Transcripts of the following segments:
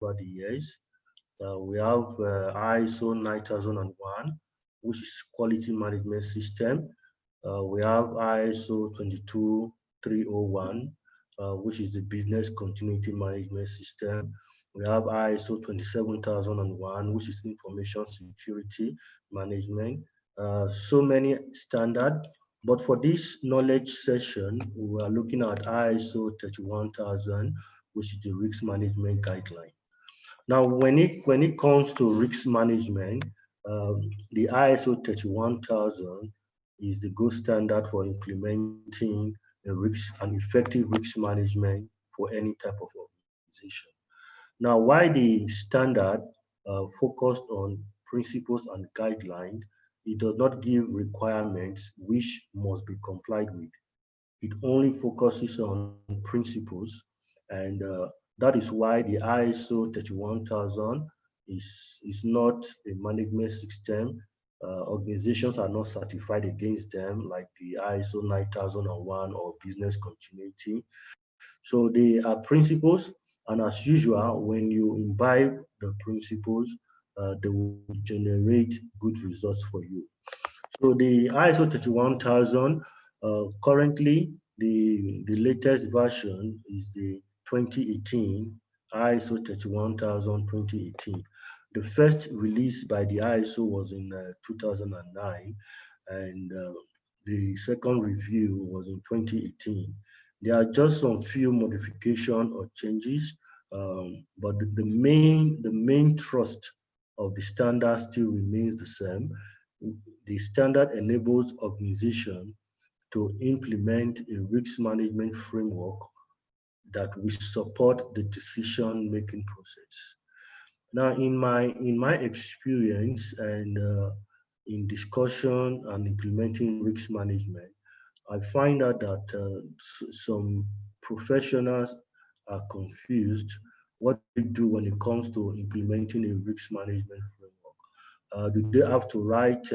over the years. We have ISO 9001, which is quality management system. We have ISO 22301, which is the business continuity management system. We have ISO 27001, which is information security management. So many standard. But for this knowledge session, we are looking at ISO 31000, which is the risk management guideline. Now, when it comes to risk management, the ISO 31000 is the gold standard for implementing an effective risk management for any type of organization. Now, why the standard focused on principles and guidelines, it does not give requirements which must be complied with. It only focuses on principles, and that is why the ISO 31000 is not a management system. Organizations are not certified against them like the ISO 9001 or business continuity. So they are principles, and as usual, when you imbibe the principles, they will generate good results for you. So the ISO 31000, currently the latest version is the 2018 ISO 31000 2018. The first release by the ISO was in 2009, and the second review was in 2018. There are just some few modifications or changes, but the main thrust of the standard still remains the same. The standard enables organizations to implement a risk management framework that will support the decision-making process. Now, in my experience and in discussion and implementing risk management, I find out that some professionals are confused. What do they do when it comes to implementing a risk management framework? Do they have to write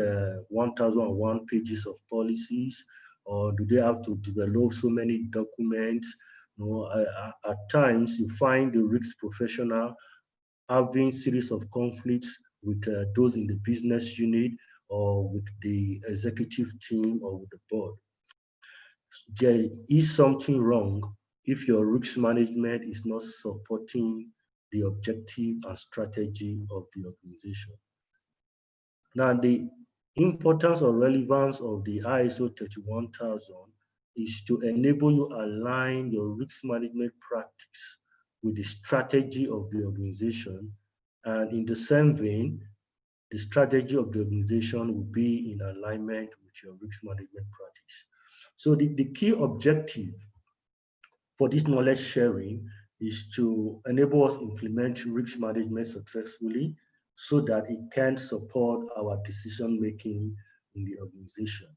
1001 pages of policies, or do they have to develop so many documents? You know, at times you find the risk professional having series of conflicts with those in the business unit or with the executive team or with the board. There is something wrong if your risk management is not supporting the objective and strategy of the organization. Now, the importance or relevance of the ISO 31000 is to enable you align your risk management practice with the strategy of the organization. And in the same vein, the strategy of the organization will be in alignment with your risk management practice. So the key objective for this knowledge sharing is to enable us implement risk management successfully so that it can support our decision making in the organization.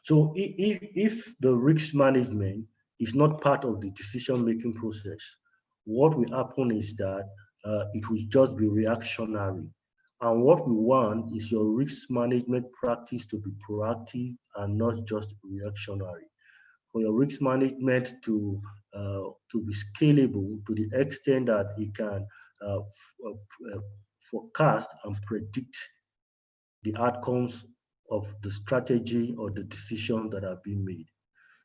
So if the risk management is not part of the decision making process, what will happen is that it will just be reactionary. And what we want is your risk management practice to be proactive and not just reactionary. For your risk management to be scalable to the extent that it can forecast and predict the outcomes of the strategy or the decision that are being made.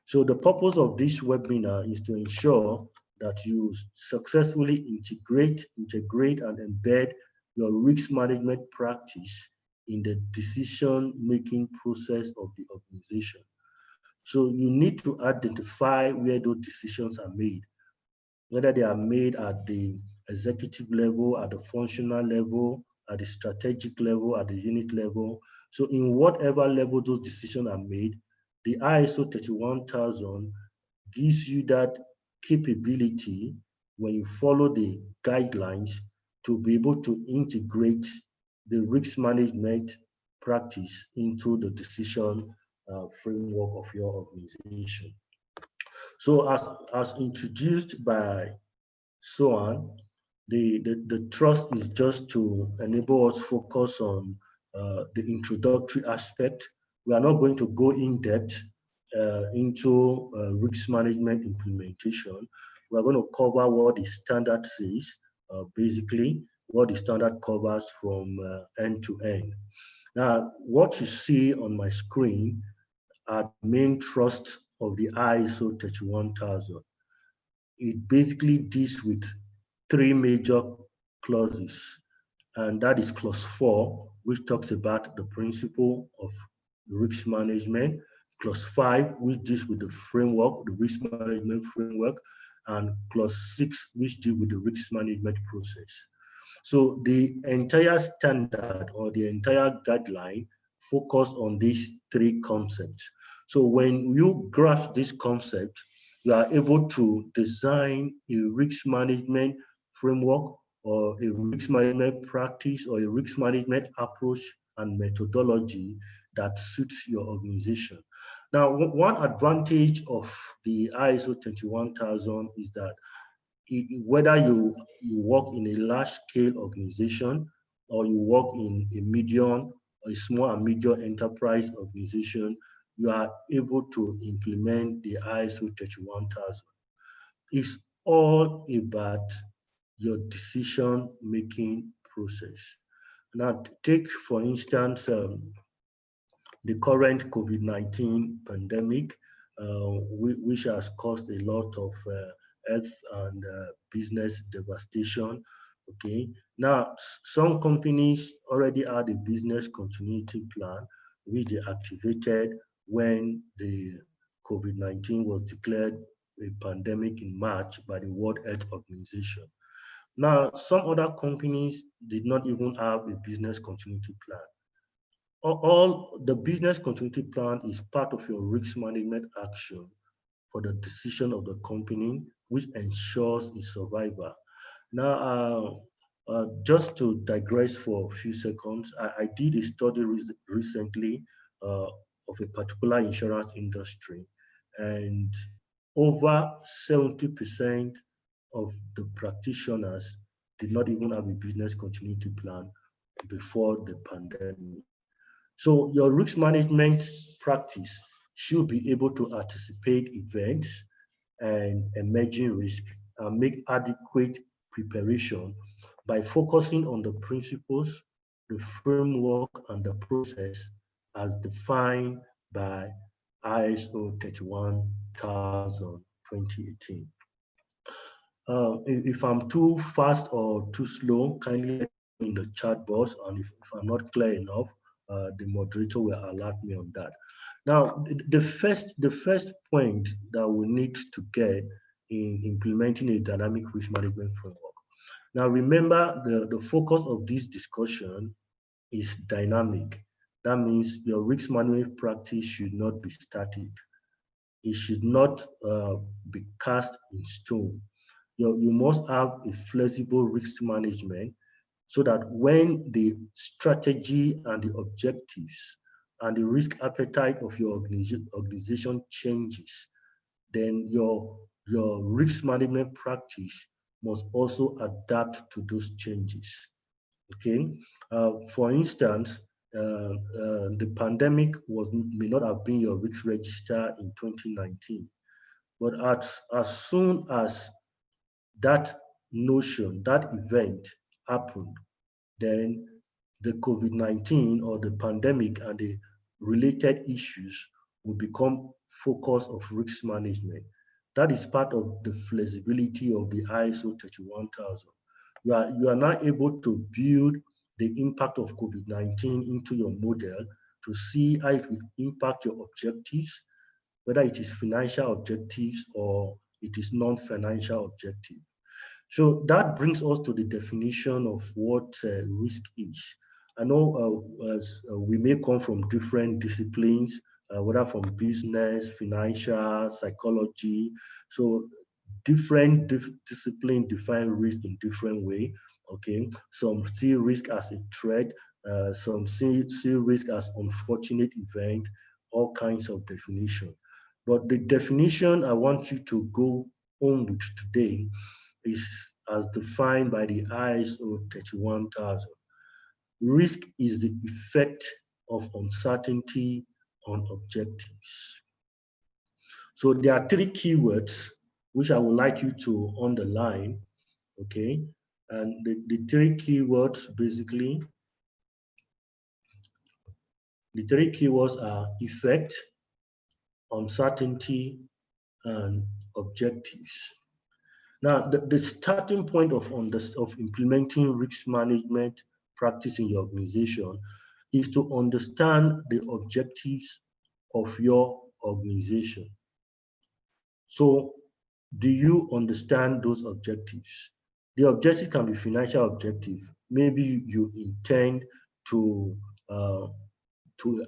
So the purpose of this webinar is to ensure that you successfully integrate and embed your risk management practice in the decision-making process of the organization. So you need to identify where those decisions are made, whether they are made at the executive level, at the functional level, at the strategic level, at the unit level. So in whatever level those decisions are made, the ISO 31000 gives you that capability when you follow the guidelines to be able to integrate the risk management practice into the decision framework of your organization. So as introduced by Sohan, the trust is just to enable us focus on the introductory aspect. We are not going to go in depth into risk management implementation. We are going to cover what the standard says, basically what the standard covers from end to end. Now, what you see on my screen are the main thrusts of the ISO 31000. It basically deals with three major clauses, and that is clause 4, which talks about the principle of risk management, clause 5, which deals with the framework, the risk management framework, and clause 6, which deals with the risk management process. So the entire standard or the entire guideline focus on these three concepts. So when you grasp this concept, you are able to design a risk management framework or a risk management practice or a risk management approach and methodology that suits your organization. Now, one advantage of the ISO 21000 is that whether you work in a large scale organization or you work in a medium or a small and medium enterprise organization, you are able to implement the ISO 31000. It's all about your decision making process. Now, take for instance the current COVID-19 pandemic, which has caused a lot of health and business devastation. Okay, now some companies already had a business continuity plan, which they activated when the COVID-19 was declared a pandemic in March by the World Health Organization. Now, some other companies did not even have a business continuity plan. All the business continuity plan is part of your risk management action for the decision of the company, which ensures its survival. Now, just to digress for a few seconds, I did a study recently of a particular insurance industry, and over 70% of the practitioners did not even have a business continuity plan before the pandemic. So your risk management practice should be able to anticipate events and emerging risk and make adequate preparation by focusing on the principles, the framework, and the process as defined by ISO 31000 2018. If I'm too fast or too slow, kindly let me know in the chat box, and if I'm not clear enough, the moderator will alert me on that. Now, the first point that we need to get in implementing a dynamic risk management framework. Now, remember the focus of this discussion is dynamic. That means your risk management practice should not be static. It should not be cast in stone. You must have a flexible risk management so that when the strategy and the objectives and the risk appetite of your organization changes, then your risk management practice must also adapt to those changes. Okay, for instance, the pandemic may not have been your risk register in 2019, but as soon as that notion, that event happened, then the COVID-19 or the pandemic and the related issues will become focus of risk management. That is part of the flexibility of the ISO 31000. You are now able to build the impact of COVID-19 into your model to see how it will impact your objectives, whether it is financial objectives or it is non-financial objectives. So that brings us to the definition of what risk is. I know we may come from different disciplines, whether from business, financial, psychology. So different disciplines define risk in different way. Okay, some see risk as a threat, some see risk as unfortunate event, all kinds of definition. But the definition I want you to go home with today is as defined by the ISO 31000. Risk is the effect of uncertainty on objectives. So there are three keywords which I would like you to underline, okay? And the three keywords basically, the three keywords are effect, uncertainty, and objectives. Now, the starting point of implementing risk management practice in your organization is to understand the objectives of your organization. So, do you understand those objectives? The objective can be financial objective. Maybe you intend to uh,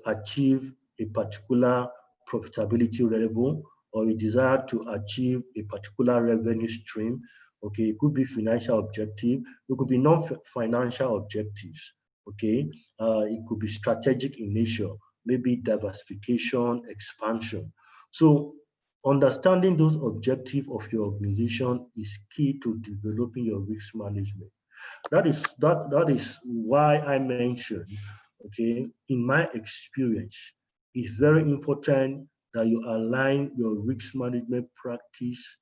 achieve a particular profitability level, or you desire to achieve a particular revenue stream. Okay, it could be financial objective, it could be non-financial objectives. Okay, it could be strategic in nature, maybe diversification, expansion. So understanding those objectives of your organization is key to developing your risk management. That is why I mentioned, okay, in my experience, it's very important that you align your risk management practice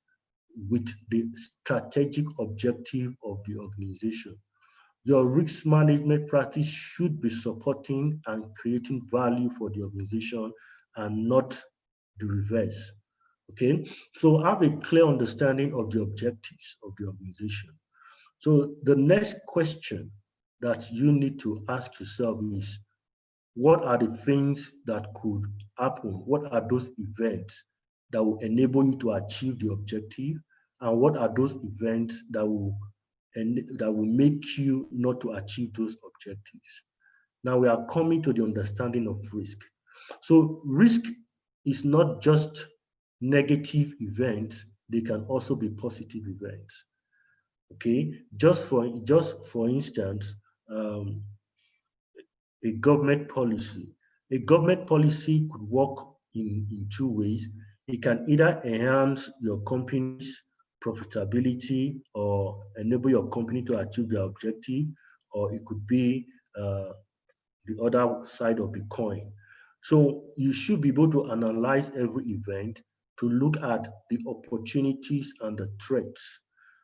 with the strategic objective of the organization. Your risk management practice should be supporting and creating value for the organization and not the reverse. Okay, so have a clear understanding of the objectives of the organization. So the next question that you need to ask yourself is, what are the things that could happen? What are those events that will enable you to achieve the objective? And what are those events that will make you not to achieve those objectives? Now we are coming to the understanding of risk. So risk is not just negative events, they can also be positive events. Okay, just for instance, um, a government policy. A government policy could work in two ways. It can either enhance your company's profitability or enable your company to achieve their objective, or it could be uh, the other side of the coin. So you should be able to analyze every event to look at the opportunities and the threats.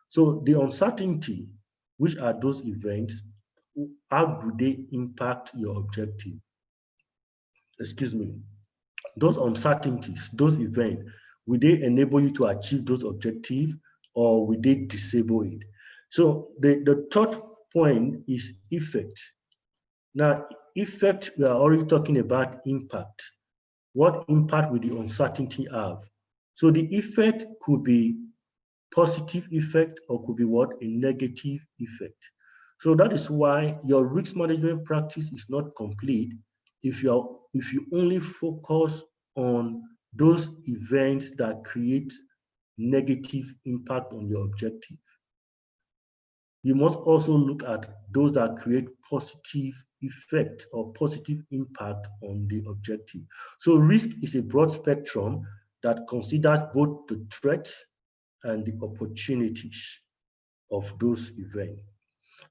So the uncertainty, which are those events, how do they impact your objective? Excuse me. Those uncertainties, those events, will they enable you to achieve those objectives or will they disable it? So the third point is effect. Now, effect, we are already talking about impact. What impact will the uncertainty have? So the effect could be positive effect or could be what? A negative effect. So that is why your risk management practice is not complete if you only focus on those events that create negative impact on your objective. You must also look at those that create positive effect or positive impact on the objective. So risk is a broad spectrum that considers both the threats and the opportunities of those events.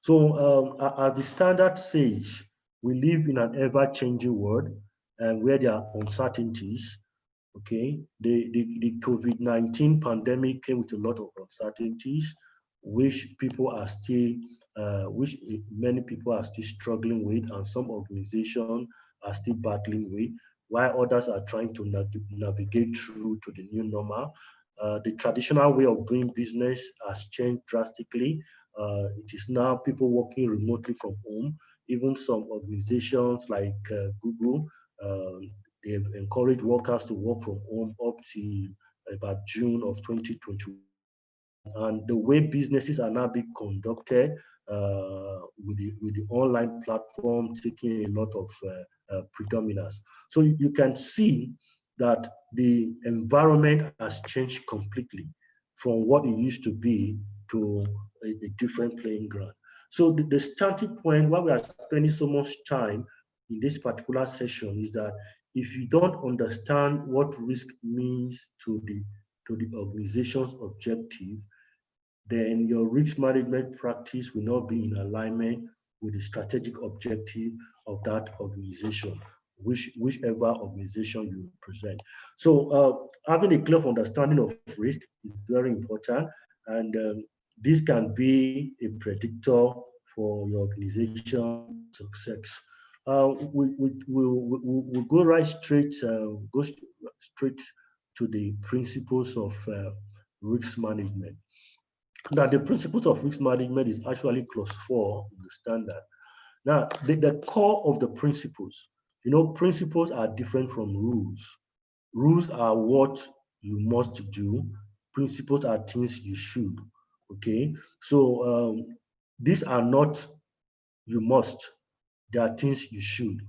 So as the standard says, we live in an ever-changing world and where there are uncertainties. Okay, the COVID-19 pandemic came with a lot of uncertainties, which many people are still struggling with, and some organizations are still battling with, while others are trying to navigate through to the new normal. The traditional way of doing business has changed drastically. It is now people working remotely from home. Even some organizations like Google, they've encouraged workers to work from home up to about June of 2021. And the way businesses are now being conducted with the online platform taking a lot of predominance. So you can see that the environment has changed completely from what it used to be to a different playing ground. So the starting point, why we are spending so much time in this particular session, is that if you don't understand what risk means to the organization's objective, then your risk management practice will not be in alignment with the strategic objective of that organization, whichever organization you represent. So having a clear understanding of risk is very important. And This can be a predictor for your organization success. We'll go right straight, straight to the principles of risk management. Now, the principles of risk management is actually clause 4 in the standard. Now, the core of the principles, principles are different from rules. Rules are what you must do. Principles are things you should. Okay, so these are not you must. They are things you should.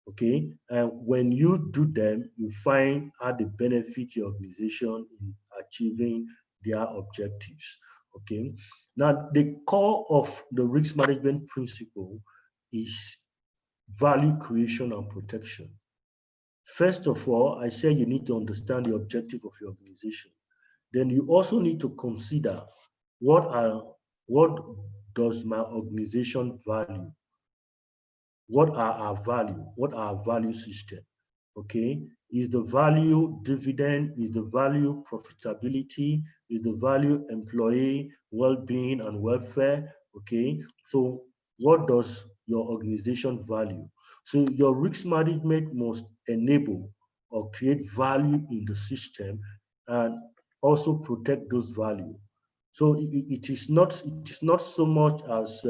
Okay, and when you do them, you find how they benefit your organization in achieving their objectives. Okay, now the core of the risk management principle is value creation and protection. First of all, I said you need to understand the objective of your organization. Then you also need to consider what are what does my organization value? What are our value? What are our value system? Okay, is the value dividend? Is the value profitability? Is the value employee well-being and welfare? Okay, so what does your organization value? So your risk management must enable or create value in the system and also protect those value. So it is not so much as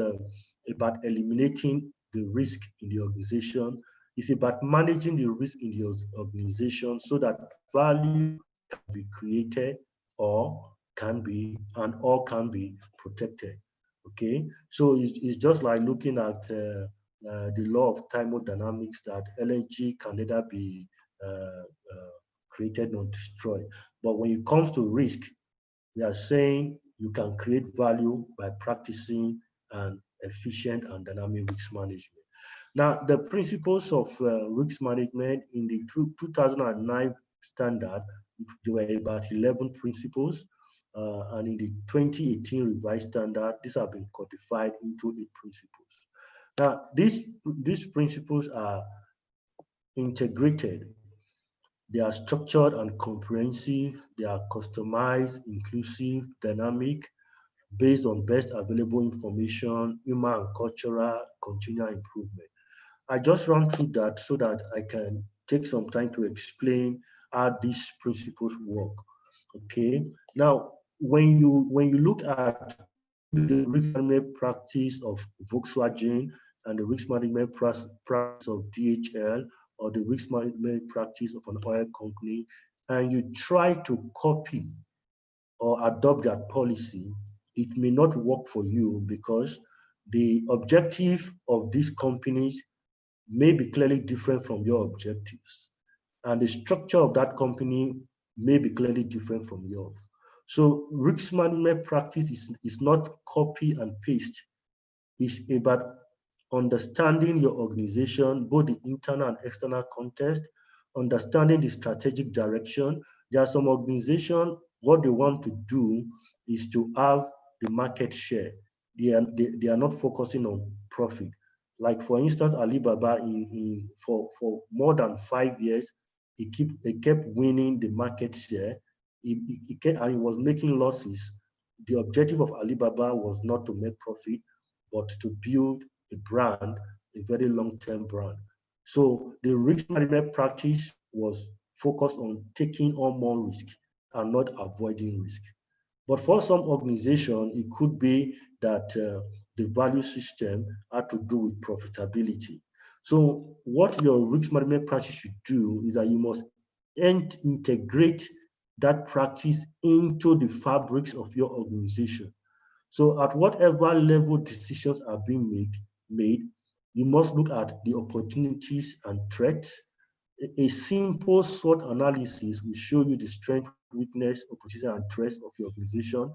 about eliminating the risk in the organization. It's about managing the risk in the organization so that value can be created or can be protected. Okay, so it's just like looking at the law of thermodynamics that energy can neither be created nor destroyed. But when it comes to risk, we are saying you can create value by practicing an efficient and dynamic risk management. Now, the principles of risk management in the 2009 standard, there were about 11 principles, and in the 2018 revised standard, these have been codified into 8 principles. Now, these principles are integrated. They are structured and comprehensive. They are customized, inclusive, dynamic, based on best available information, human and cultural continual improvement. I just run through that so that I can take some time to explain how these principles work. Okay. Now, when you look at the risk management practice of Volkswagen and the risk management practice of DHL or the risk management practice of an oil company, and you try to copy or adopt that policy, it may not work for you because the objective of these companies may be clearly different from your objectives. And the structure of that company may be clearly different from yours. So risk management practice is not copy and paste. It's about understanding your organization, both the internal and external context, understanding the strategic direction. There are some organizations, what they want to do is to have the market share. They are not focusing on profit. Like for instance, Alibaba for more than 5 years, he kept winning the market share. And he was making losses. The objective of Alibaba was not to make profit, but to build a brand, a very long-term brand. So the risk management practice was focused on taking on more risk and not avoiding risk. But for some organization, it could be that the value system had to do with profitability. So what your risk management practice should do is that you must integrate that practice into the fabrics of your organization. So at whatever level decisions are being made, you must look at the opportunities and threats. A simple SWOT analysis will show you the strength, weakness, opportunities, and threats of your organization.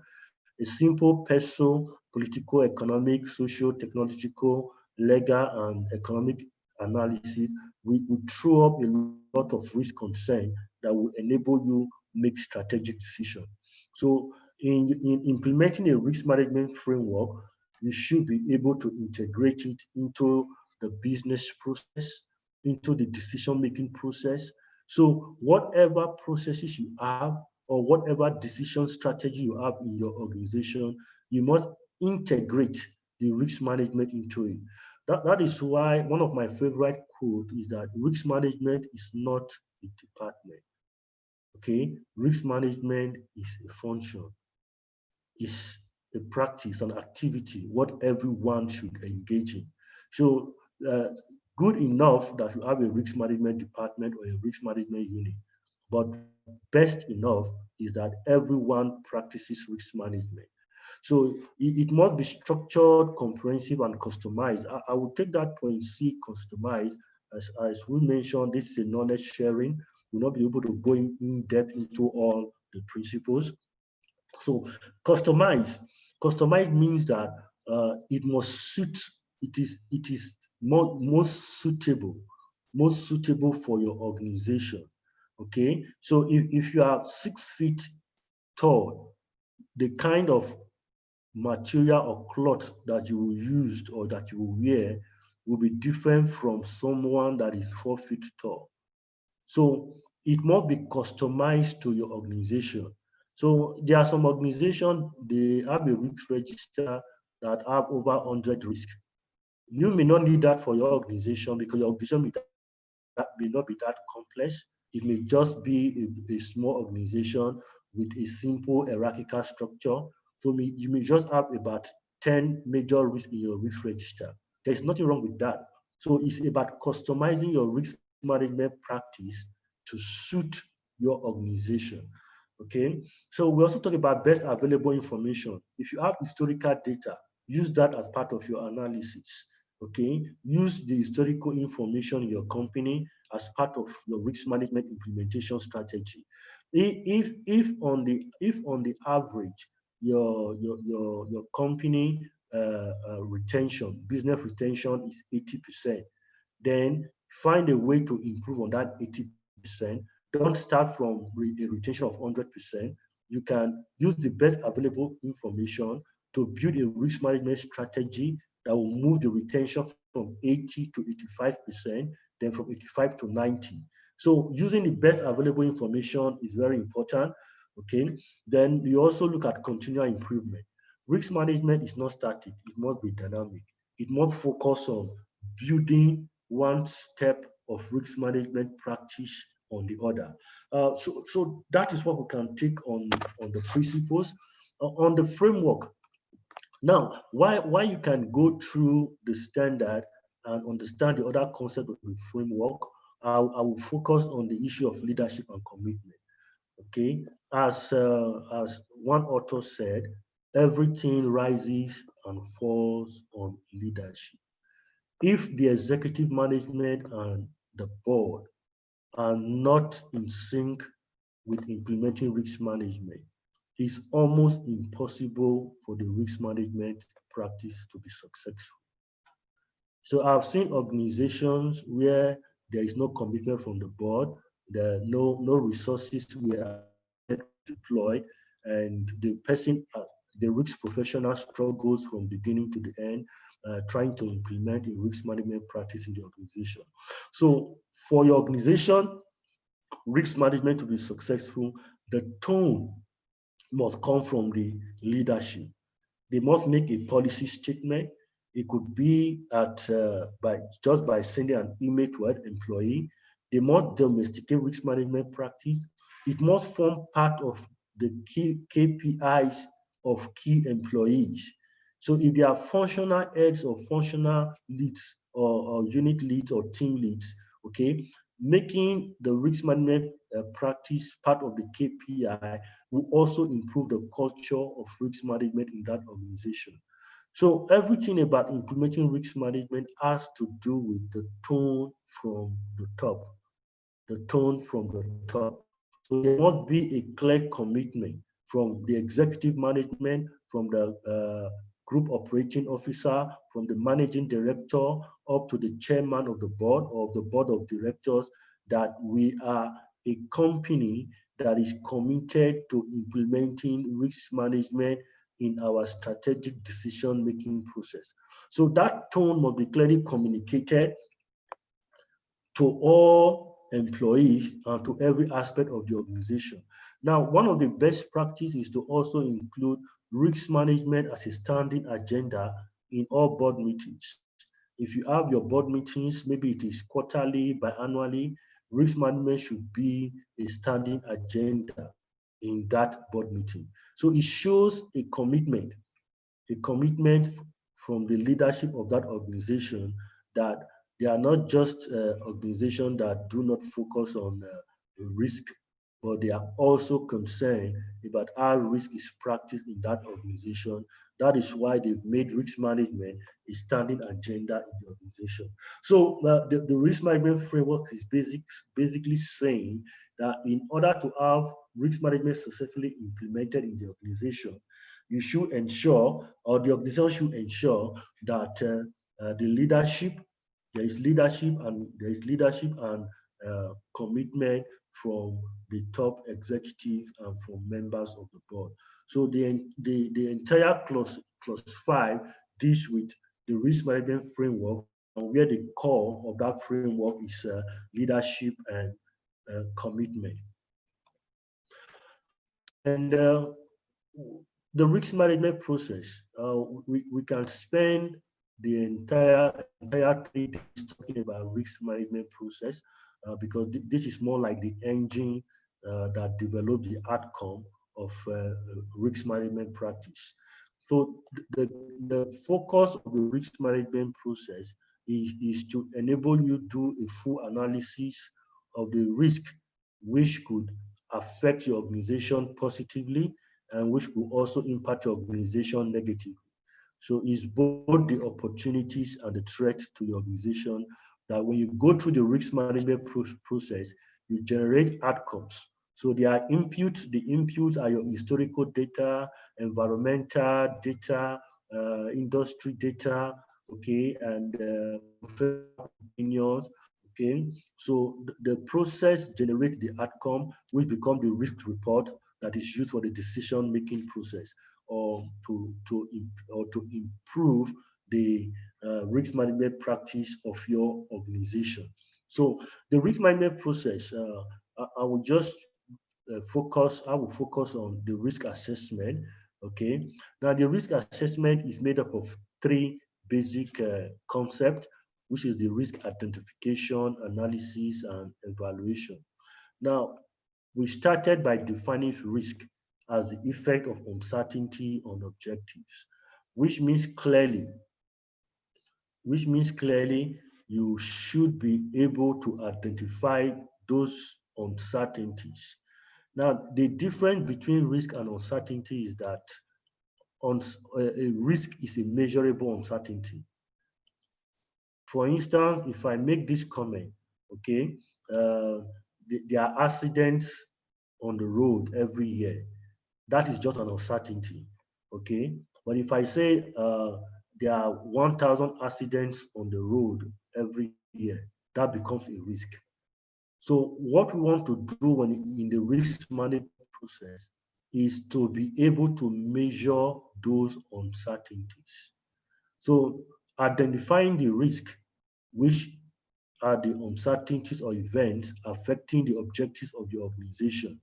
A simple personal, political, economic, social, technological, legal, and economic analysis will throw up a lot of risk concern that will enable you make strategic decisions. So in implementing a risk management framework, you should be able to integrate it into the business process, into the decision-making process. So whatever processes you have or whatever decision strategy you have in your organization, you must integrate the risk management into it. That is why one of my favorite quotes is that risk management is not a department. Okay, risk management is a function, is a practice, an activity, what everyone should engage in. So, good enough that you have a risk management department or a risk management unit, but best enough is that everyone practices risk management. So it must be structured, comprehensive, and customized. I would take that point C, customized, as we mentioned, this is a knowledge sharing. We'll not be able to go in depth into all the principles. So customize, customize means that it must suit, it is most suitable for your organization. Okay, so if you are 6 feet tall, the kind of material or cloth that you will use or that you will wear will be different from someone that is 4 feet tall. So it must be customized to your organization. So there are some organizations, they have a risk register that have over 100 risks. You may not need that for your organization because your organization may not be that complex. It may just be a small organization with a simple hierarchical structure. So you may just have about 10 major risks in your risk register. There's nothing wrong with that. So it's about customizing your risk management practice to suit your organization. Okay. So we also talk about best available information. If you have historical data, use that as part of your analysis. Okay. Use the historical information in your company as part of your risk management implementation strategy. If on the average your company retention, business retention is 80%, then find a way to improve on that 80%. Don't start from a retention of 100%. You can use the best available information to build a risk management strategy that will move the retention from 80 to 85%, then from 85 to 90. So using the best available information is very important. Okay. Then you also look at continual improvement. Risk management is not static, it must be dynamic. It must focus on building one step of risk management practice on the other. So that is what we can take on the principles. On the framework, now, why you can go through the standard and understand the other concept of the framework, I will focus on the issue of leadership and commitment. Okay, as one author said, everything rises and falls on leadership. If the executive management and the board are not in sync with implementing risk management, it's almost impossible for the risk management practice to be successful. So I've seen organizations where there is no commitment from the board, there are no resources were deployed, and the person, the risk professional struggles from beginning to the end, trying to implement a risk management practice in the organization. So for your organization, risk management to be successful, the tone must come from the leadership. They must make a policy statement. It could be by sending an email to an employee. They must domesticate risk management practice. It must form part of the key KPIs of key employees. So if they are functional heads or functional leads or unit leads or team leads, okay, making the risk management practice part of the KPI will also improve the culture of risk management in that organization. So everything about implementing risk management has to do with the tone from the top, the tone from the top. So there must be a clear commitment from the executive management, from the group operating officer, from the managing director up to the chairman of the board or the board of directors, that we are a company that is committed to implementing risk management in our strategic decision-making process. So that tone must be clearly communicated to all employees and to every aspect of the organization. Now, one of the best practices is to also include risk management as a standing agenda in all board meetings. If you have your board meetings, maybe it is quarterly, biannually, risk management should be a standing agenda in that board meeting. So it shows a commitment from the leadership of that organization that they are not just organizations that do not focus on risk, but they are also concerned about how risk is practiced in that organization. That is why they've made risk management a standing agenda in the organization. So the risk management framework is basically saying that in order to have risk management successfully implemented in the organization, you should ensure, or the organization should ensure that the leadership, there is leadership and commitment from the top executive and from members of the board. So the entire clause 5 deals with the risk management framework, and where the core of that framework is leadership and commitment. And the risk management process, we can spend the entire 3 days talking about risk management process because this is more like the engine that developed the outcome of risk management practice. So the focus of the risk management process is to enable you to do a full analysis of the risk which could affect your organization positively and which could also impact your organization negatively. So it's both the opportunities and the threat to your organization that when you go through the risk management process, you generate outcomes. So there are inputs. The inputs are your historical data, environmental data, industry data, okay, and professional opinions, okay. So the process generates the outcome, which become the risk report that is used for the decision-making process or to improve the risk management practice of your organization. So the risk management process, I will just I will focus on the risk assessment. Okay. Now the risk assessment is made up of 3 basic concepts, which is the risk identification, analysis, and evaluation. Now, we started by defining risk as the effect of uncertainty on objectives, which means clearly, you should be able to identify those uncertainties. Now, the difference between risk and uncertainty is that a risk is a measurable uncertainty. For instance, if I make this comment, okay, there are accidents on the road every year. That is just an uncertainty, okay? But if I say there are 1,000 accidents on the road every year, that becomes a risk. So what we want to do when in the risk management process is to be able to measure those uncertainties. So identifying the risk, which are the uncertainties or events affecting the objectives of the organization.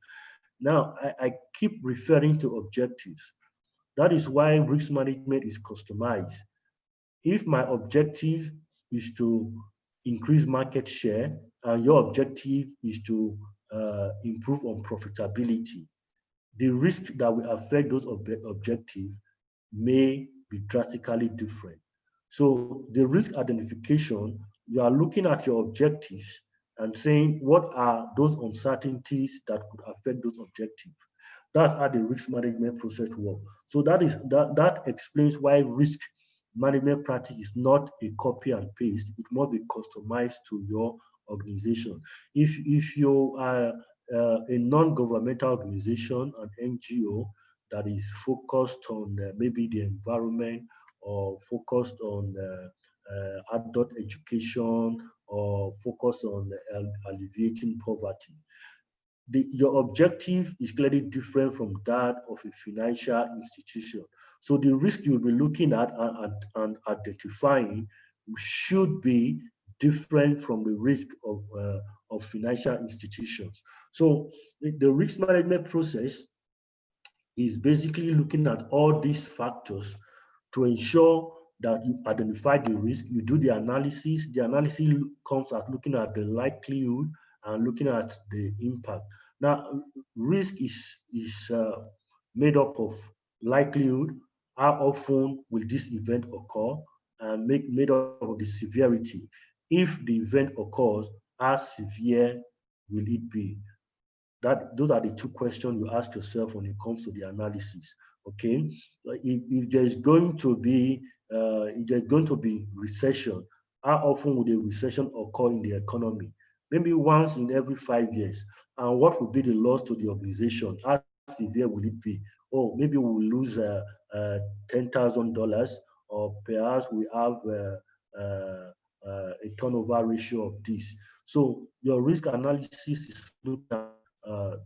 Now, I keep referring to objectives. That is why risk management is customized. If my objective is to increase market share and your objective is to improve on profitability, the risk that will affect those objectives may be drastically different. So the risk identification, you are looking at your objectives and saying what are those uncertainties that could affect those objectives. That's how the risk management process works. So that explains why risk management practice is not a copy and paste. It must be customized to your organization. If you are a non-governmental organization, an NGO that is focused on maybe the environment or focused on adult education or focused on alleviating poverty, your objective is clearly different from that of a financial institution. So the risk you'll be looking at and identifying should be different from the risk of financial institutions. So the risk management process is basically looking at all these factors to ensure that you identify the risk, you do the analysis. The analysis comes at looking at the likelihood and looking at the impact. Now, risk is made up of likelihood, how often will this event occur, and made up of the severity. If the event occurs, how severe will it be? That those are the two questions you ask yourself when it comes to the analysis. Okay, if there's going to be recession, how often will the recession occur in the economy? Maybe once in every 5 years. And what will be the loss to the organization? How severe will it be? Oh, maybe we will lose $10,000, or perhaps we have a turnover ratio of this. So your risk analysis is looking at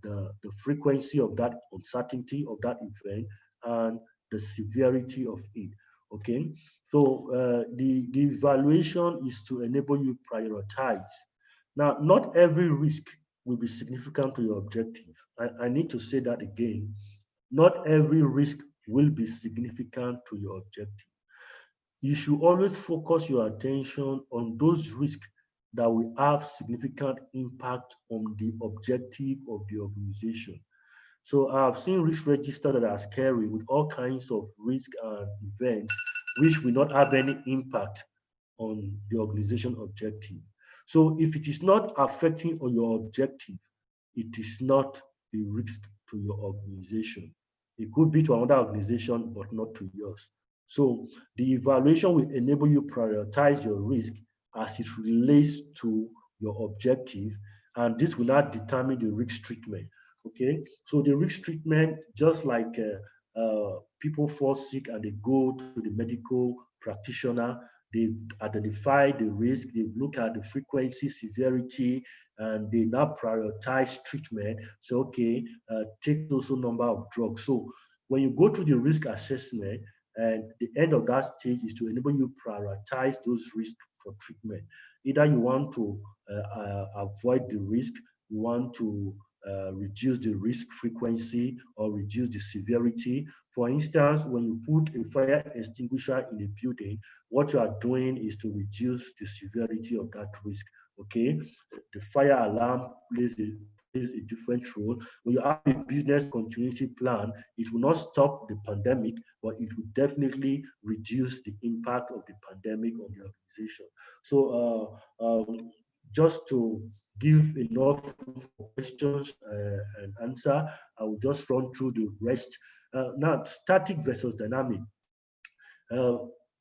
the frequency of that uncertainty of that event and the severity of it. Okay, so the evaluation is to enable you prioritize. Now, not every risk will be significant to your objective. I need to say that again. Not every risk will be significant to your objective. You should always focus your attention on those risks that will have significant impact on the objective of the organization. So I've seen risk register that are scary with all kinds of risk and events which will not have any impact on the organization objective. So if it is not affecting on your objective, it is not a risk to your organization. It could be to another organization, but not to yours. So the evaluation will enable you prioritize your risk as it relates to your objective, and this will not determine the risk treatment. Okay, so the risk treatment, just like people fall sick and they go to the medical practitioner, they identify the risk, they look at the frequency, severity, and they now prioritize treatment. So, okay, take also number of drugs. So, when you go through the risk assessment, and the end of that stage is to enable you prioritize those risks for treatment. Either you want to avoid the risk, you want to reduce the risk frequency or reduce the severity. For instance, when you put a fire extinguisher in a building, what you are doing is to reduce the severity of that risk. Okay, the fire alarm plays a different role. When you have a business continuity plan, it will not stop the pandemic, but it will definitely reduce the impact of the pandemic on the organization. So, just to give enough for questions and answer, I will just run through the rest. Now, static versus dynamic. Uh,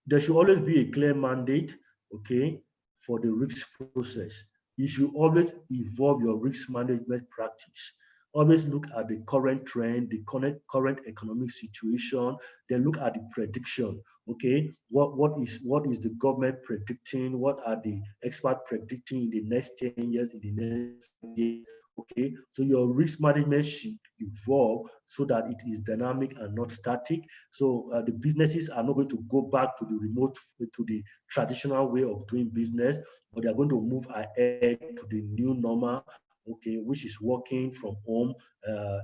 there should always be a clear mandate, okay, for the risk process. You should always evolve your risk management practice. Always look at the current trend, the current economic situation, then look at the prediction. Okay, what is the government predicting? What are the experts predicting in the next 10 years, in the next 5 years? Okay, so your risk management should evolve so that it is dynamic and not static. So the businesses are not going to go back to the traditional way of doing business, but they are going to move ahead to the new normal, okay, which is working from home,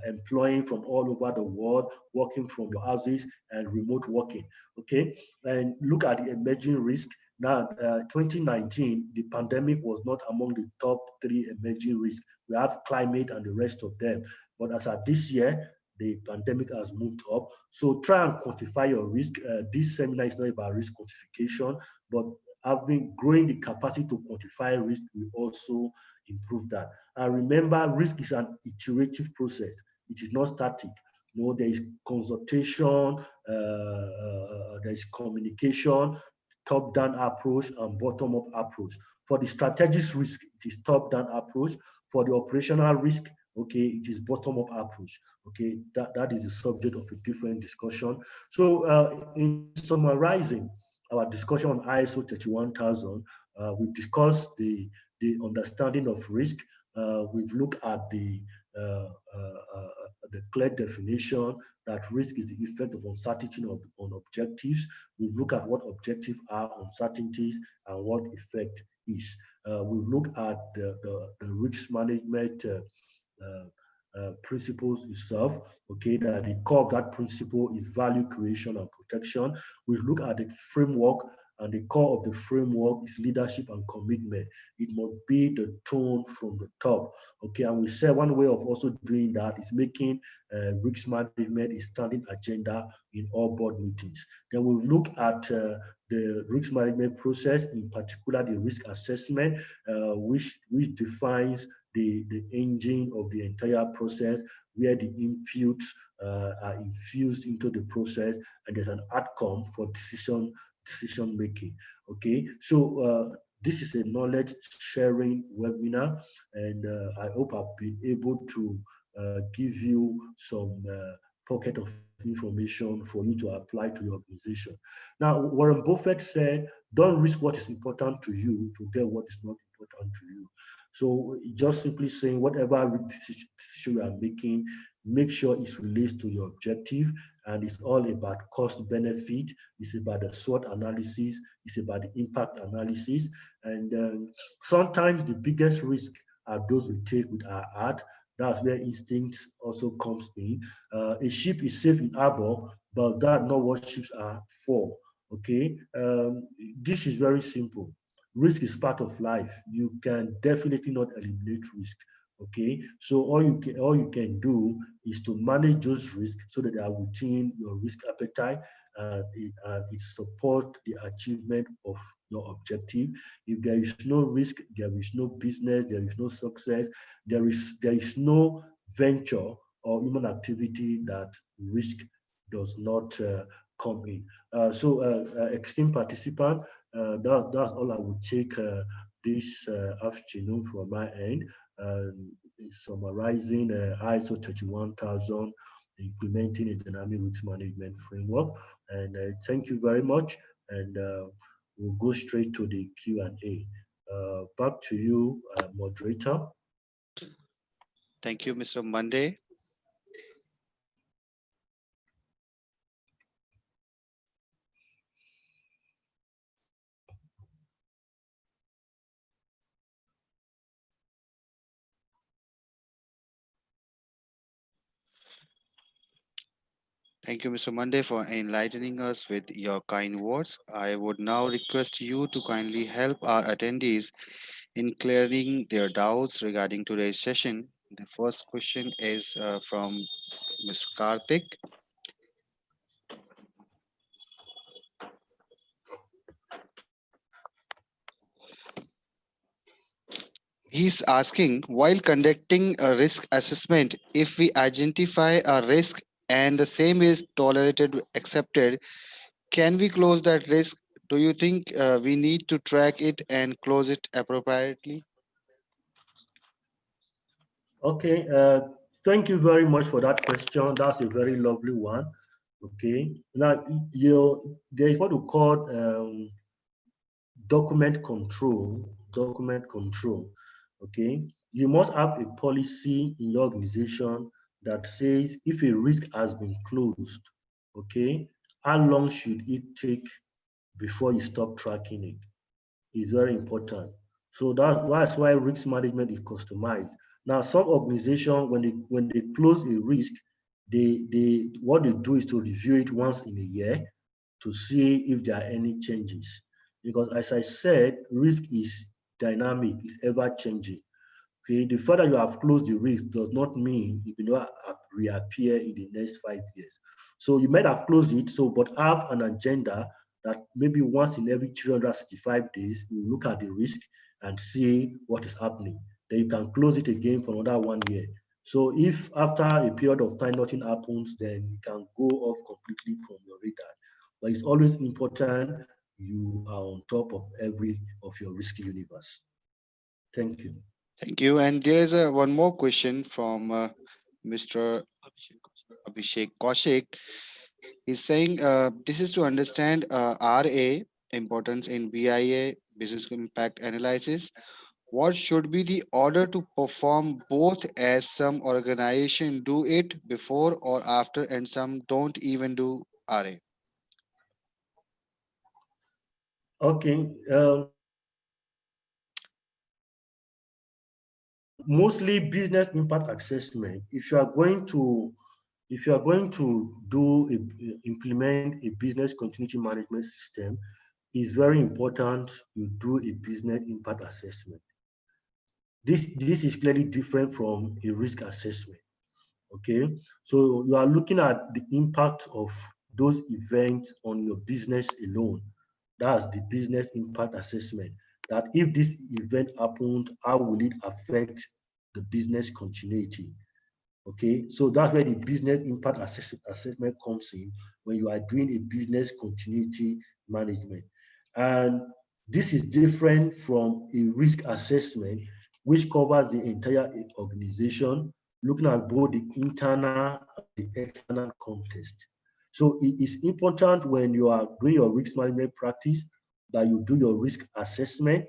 employing from all over the world, working from your houses, and remote working. Okay, and look at the emerging risk. Now, 2019, the pandemic was not among the top three emerging risks. We have climate and the rest of them. But as of this year, the pandemic has moved up. So try and quantify your risk. This seminar is not about risk quantification, but growing the capacity to quantify risk will also improve that. And remember, risk is an iterative process. It is not static. You know, there is consultation, there is communication, top-down approach and bottom-up approach. For the strategic risk, it is top-down approach. For the operational risk, okay, it is bottom-up approach. Okay, that is the subject of a different discussion. So in summarizing our discussion on ISO 31000, we discussed the understanding of risk. We've looked at the clear definition that risk is the effect of uncertainty on objectives. We've looked at what objectives are, uncertainties, and what effect is. We've looked at the risk management principles itself. Okay, that the core of that principle is value creation and protection. We look at the framework, and the core of the framework is leadership and commitment. It must be the tone from the top. Okay, and we said one way of also doing that is making risk management a standing agenda in all board meetings. Then we look at the risk management process, in particular the risk assessment, which defines the engine of the entire process, where the inputs are infused into the process, and there's an outcome for decision making. Okay, so this is a knowledge sharing webinar, and I hope I've been able to give you some pocket of information for you to apply to your organization. Now, Warren Buffett said, don't risk what is important to you to get what is not important to you. So just simply saying whatever decision you are making, make sure it relates to your objective, and it's all about cost benefit. It's about the SWOT analysis. It's about the impact analysis. And sometimes the biggest risk are those we take with our heart. That's where instincts also comes in. A ship is safe in harbor, but that's not what ships are for. Okay, this is very simple. Risk is part of life. You can definitely not eliminate risk. Okay, so all you can do is to manage those risks so that they are within your risk appetite, and it support the achievement of your objective. If there is no risk, there is no business, there is no success, there is no venture or human activity that risk does not come in. Esteemed participant, that's all I would take this afternoon from my end, summarizing ISO 31000, implementing a dynamic risk management framework. And thank you very much. And we'll go straight to the Q&A. Back to you, moderator. Thank you, Mr. Monday. Thank you, Mr. Monday, for enlightening us with your kind words. I would now request you to kindly help our attendees in clearing their doubts regarding today's session. The first question is from Ms. Karthik. He's asking, while conducting a risk assessment, if we identify a risk and the same is tolerated, accepted, can we close that risk? Do you think we need to track it and close it appropriately? Okay, thank you very much for that question. That's a very lovely one. Okay, now there is what we call document control. Document control. Okay, you must have a policy in your organization that says if a risk has been closed, okay, how long should it take before you stop tracking it? Is very important. So that's why risk management is customized. Now, some organizations, when they close a risk, they what they do is to review it once in a year to see if there are any changes. Because as I said, risk is dynamic, it's ever changing. Okay, the fact that you have closed the risk does not mean it will not reappear in the next 5 years. So you might have closed it, but have an agenda that maybe once in every 365 days, you look at the risk and see what is happening. Then you can close it again for another 1 year. So if after a period of time nothing happens, then you can go off completely from your radar. But it's always important you are on top of every of your risk universe. Thank you. Thank you. And there is one more question from Mr. Abhishek Kaushik. He's saying this is to understand RA importance in BIA, business impact analysis. What should be the order to perform both, as some organization do it before or after and some don't even do RA? Okay. mostly business impact assessment. If you are going to implement a business continuity management system, it's very important you do a business impact assessment. This is clearly different from a risk assessment. Okay, so you are looking at the impact of those events on your business alone. That's the business impact assessment. That if this event happened, how will it affect the business continuity? Okay, so that's where the business impact assessment comes in, when you are doing a business continuity management. And this is different from a risk assessment, which covers the entire organization, looking at both the internal and the external context. So it is important when you are doing your risk management practice that you do your risk assessment,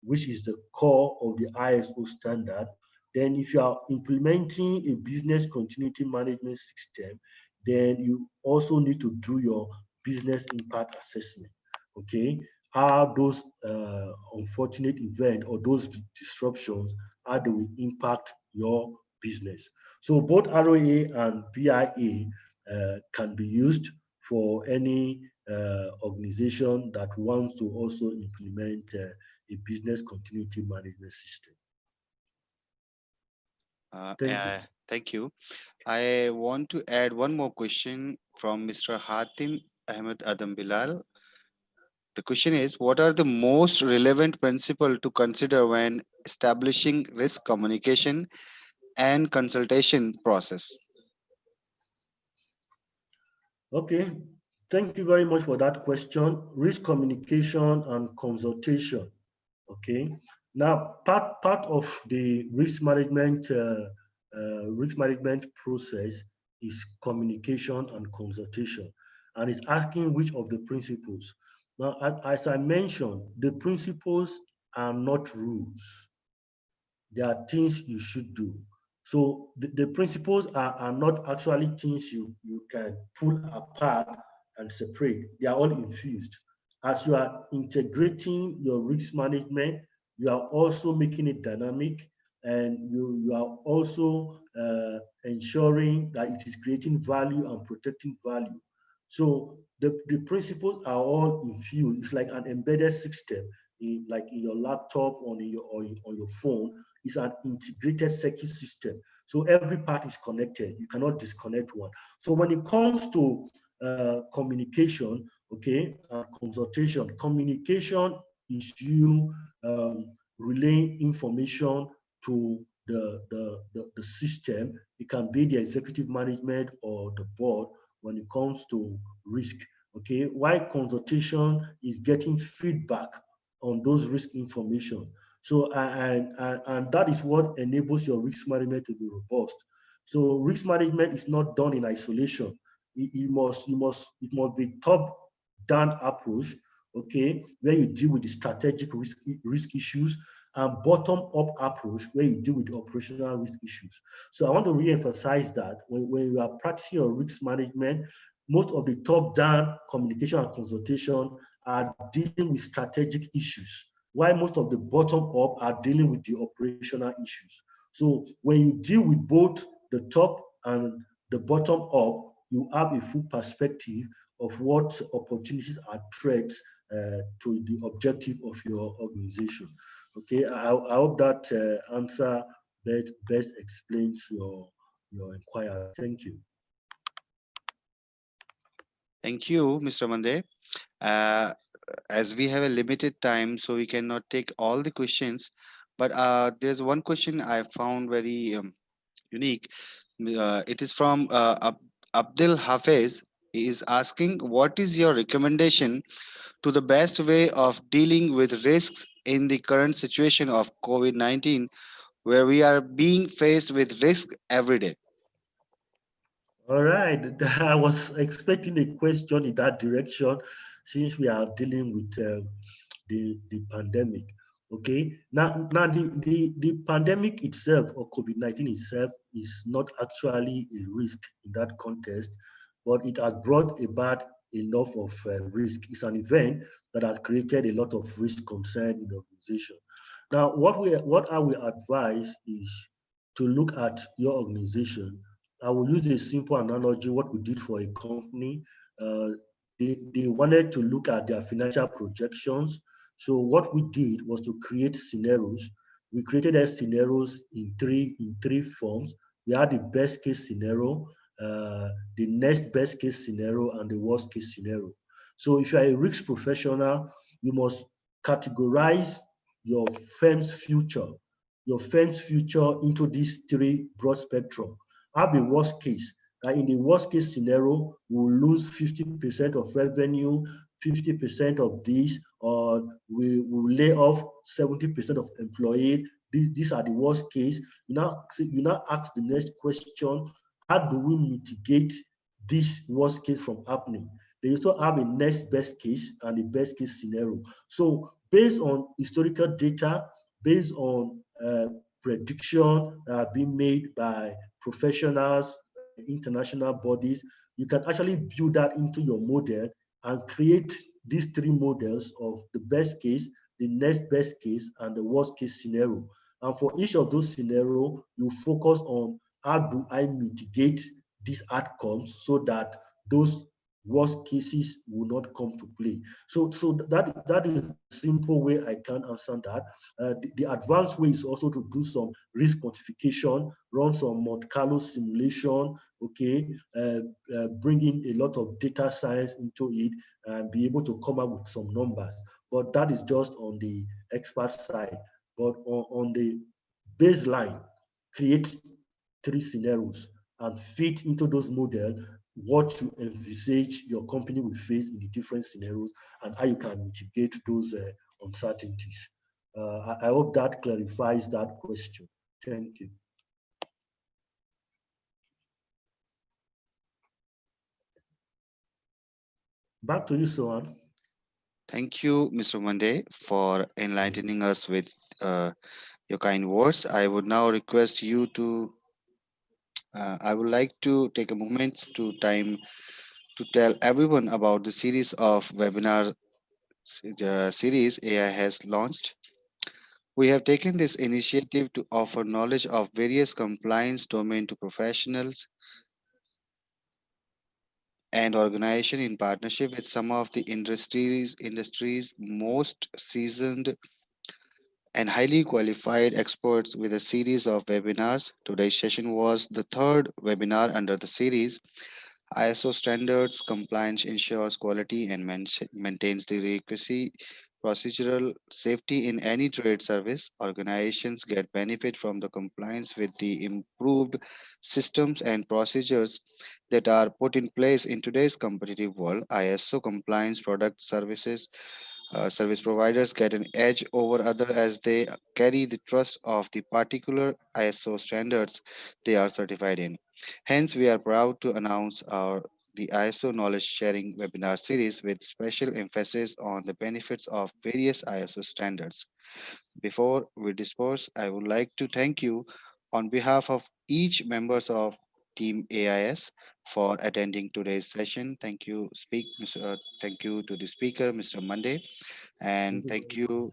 which is the core of the ISO standard. Then if you are implementing a business continuity management system, then you also need to do your business impact assessment. Okay, how those unfortunate events or those disruptions, how they will impact your business. So both ROA and BIA can be used for any organization that wants to also implement a business continuity management system. Thank you. Thank you. I want to add one more question from Mr. Hatim Ahmed Adam Bilal. The question is, what are the most relevant principles to consider when establishing risk communication and consultation process? Okay, thank you very much for that question. Risk communication and consultation. Okay, now part of the risk management process is communication and consultation, and it's asking which of the principles. Now, as I mentioned, the principles are not rules. There are things you should do. So the principles are not actually things you can pull apart and separate. They are all infused. As you are integrating your risk management, you are also making it dynamic, and you are also ensuring that it is creating value and protecting value. So the principles are all infused. It's like an embedded system, like in your laptop on your phone. It's an integrated circuit system. So every part is connected. You cannot disconnect one. So when it comes to communication, okay, consultation, communication is you relaying information to the system. It can be the executive management or the board when it comes to risk. Okay, why consultation is getting feedback on those risk information. So and that is what enables your risk management to be robust. So risk management is not done in isolation. It must be top down approach, okay, where you deal with the strategic risk issues, and bottom up approach where you deal with the operational risk issues. So I want to re-emphasize that when you are practicing your risk management, most of the top down communication and consultation are dealing with strategic issues, while most of the bottom up are dealing with the operational issues. So when you deal with both the top and the bottom up, you have a full perspective of what opportunities are threats to the objective of your organization. Okay, I hope that answer best explains your inquiry. Thank you. Thank you, Mr. Mande. Uh, as we have a limited time, so we cannot take all the questions, but there's one question I found very unique. It is from Abdul Hafez. He is asking, what is your recommendation to the best way of dealing with risks in the current situation of COVID-19, where we are being faced with risk every day? All right, I was expecting a question in that direction, since we are dealing with the pandemic. Okay, now the pandemic itself, or COVID-19 itself, is not actually a risk in that context, but it has brought about enough of risk. It's an event that has created a lot of risk concern in the organization. Now, what I will advise is to look at your organization. I will use a simple analogy, what we did for a company. Uh, they wanted to look at their financial projections. So what we did was to create scenarios. We created those scenarios in three forms. We had the best case scenario, the next best case scenario, and the worst case scenario. So if you are a risk professional, you must categorize your firm's future, your firm's future into these three broad spectrum. Have a worst case. In the worst case scenario, we will lose 50% of revenue, 50% of this, or we will lay off 70% of employees. These are the worst case. You now ask the next question: how do we mitigate this worst case from happening? They also have a next best case and a best case scenario. So based on historical data, based on prediction that have been made by professionals, international bodies, you can actually build that into your model and create these three models of the best case, the next best case, and the worst case scenario. And for each of those scenarios, you focus on how do I mitigate these outcomes so that those worst cases will not come to play. So that is the simple way I can answer that. The advanced way is also to do some risk quantification, run some Monte Carlo simulation, okay, bring in a lot of data science into it and be able to come up with some numbers. But that is just on the expert side. But on the baseline, create three scenarios and fit into those models what you envisage your company will face in the different scenarios and how you can mitigate those uncertainties. I hope that clarifies that question. Thank you. Back to you, Sohan. Thank you, Mr. Monday, for enlightening us with your kind words. I would like to take a moment to tell everyone about the series of webinar series AI has launched. We have taken this initiative to offer knowledge of various compliance domain to professionals and organization in partnership with some of the industry's most seasoned and highly qualified experts with a series of webinars. Today's session was the third webinar under the series. ISO standards compliance ensures quality and maintains the requisite procedural safety in any trade service. Organizations get benefit from the compliance with the improved systems and procedures that are put in place in today's competitive world. ISO compliance product service providers get an edge over other as they carry the trust of the particular ISO standards they are certified in. Hence, we are proud to announce the ISO knowledge sharing webinar series with special emphasis on the benefits of various ISO standards. Before we disperse, I would like to thank you on behalf of each members of Team AIS for attending today's session. Thank you to the speaker, Mr. Monday, and Thank you thank very much.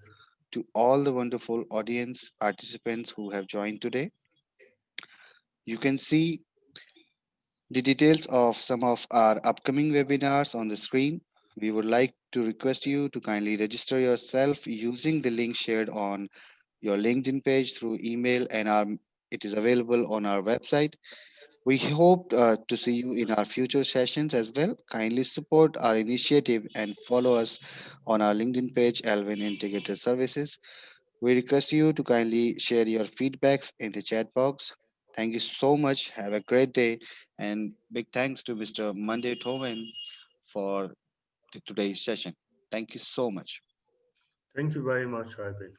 you to all the wonderful audience participants who have joined today. You can see the details of some of our upcoming webinars on the screen. We would like to request you to kindly register yourself using the link shared on your LinkedIn page through email, and it is available on our website. We hope to see you in our future sessions as well. Kindly support our initiative and follow us on our LinkedIn page, Alvin Integrated Services. We request you to kindly share your feedbacks in the chat box. Thank you so much. Have a great day. And big thanks to Mr. Monday Utomwen for today's session. Thank you so much. Thank you very much, Ivan.